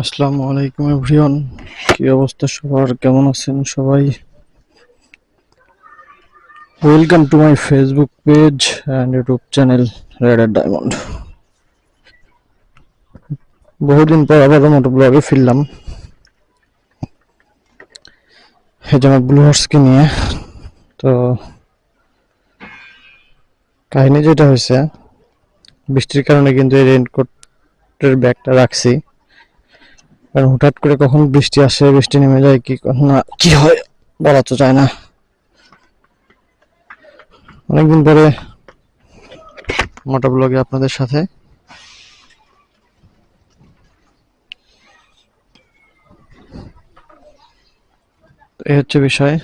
আসসালামু আলাইকুম এভরিওয়ান। কি অবস্থা সবার, কেমন আছেন সবাই? Welcome to my Facebook page and YouTube channel red at diamond. বহুদিন পর আবারও মোটো ব্লগে ফিরলাম, এই যে আমার ব্লু হর্সকে নিয়ে। তো কাহিনী যেটা হয়েছে, বৃষ্টির কারণে কিন্তু এই রেইনকোটের ব্যাগটা রাখছি, কারণ হুটহাট করে কখন বৃষ্টি আসে, বৃষ্টি নেমে যায়, কি না কি হয় বলা তো যায় না। অনেকদিন পরে মোটো ব্লগে আপনাদের সাথে। এই হচ্ছে বিষয়।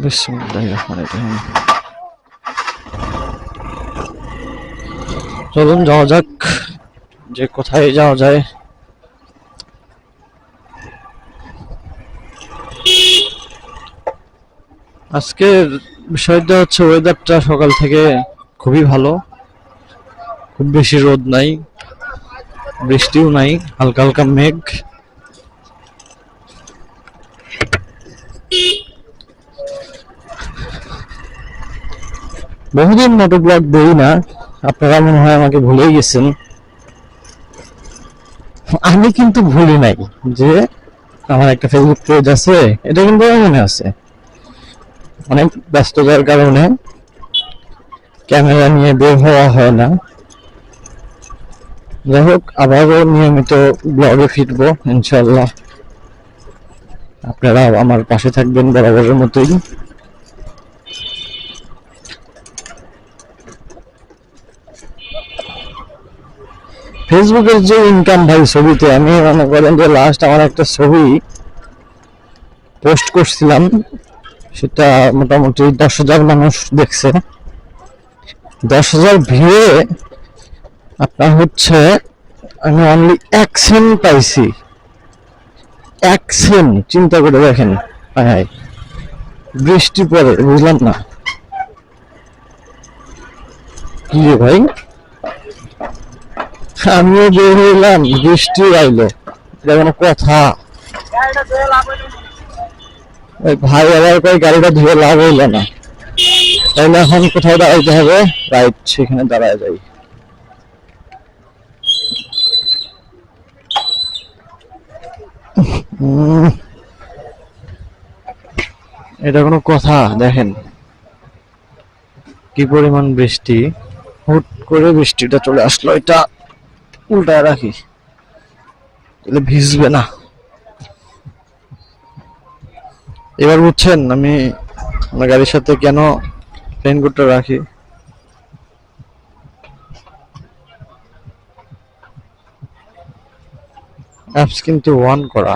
বিসমিল্লাহির রহমানির রহিম। চলুন যাওয়া যাক, যে কোথায় যাওয়া যায়। আজকের বিষয়টা হচ্ছে ওয়েদারটা সকাল থেকে খুবই ভালো, খুব বেশি রোদ নাই, বৃষ্টিও নাই, হালকা হালকা মেঘ। বহুদিন মোটো ব্লগ দেই না, আপনারা মনে হয় আমাকে ভুলেই গেছেন। আমি কিন্তু ভুলি নাই, যে আমার একটা ফেসবুক পেজ আছে, এটা কিন্তু আমার মনে আছে। অনেক ব্যস্ততার কারণে ক্যামেরা নিয়ে বের হওয়া হয় না। যাই হোক, আবারও নিয়মিত ব্লগে ফিরবো ইনশাল্লাহ। আপনারা আমার পাশে থাকবেন বরাবরের মতোই। ফেসবুকের যে ইনকাম ভাই ছবিতে, আমি মনে করেন যে লাস্ট আমার একটা ছবি পোস্ট করছিলাম, সেটা মোটামুটি 10,000 মানুষ দেখছে। 10,000 ভিউয়ে আপনার হচ্ছে আমি অনলি 1 সেন্ট পাইছি। 1 সেন্ট, চিন্তা করে দেখেন। হ্যাঁ, বৃষ্টি পড়ে, বুঝলাম না কি রে ভাই। আমিও বের হইলাম, বৃষ্টি আইলো, এটা কোনো কথা? ওই ভাই আবার কই গাড়িটা ধুয়ে লাভ হইলো না, তাইলে এখন কোথায় দাঁড়াইতে হবে? রাইট, সেখানে দাঁড়ায় যাই। এটা কোনো কথা? দেখেন কি পরিমাণ বৃষ্টি, হুট করে বৃষ্টিটা চলে আসলো। এটা উল্টায় রাখি, তাহলে ভিজবে না। এবার বুঝছেন আমি আমার গাড়ির সাথে কেন রেইনকোটটা রাখি। অ্যাপস কিন্তু অন করা,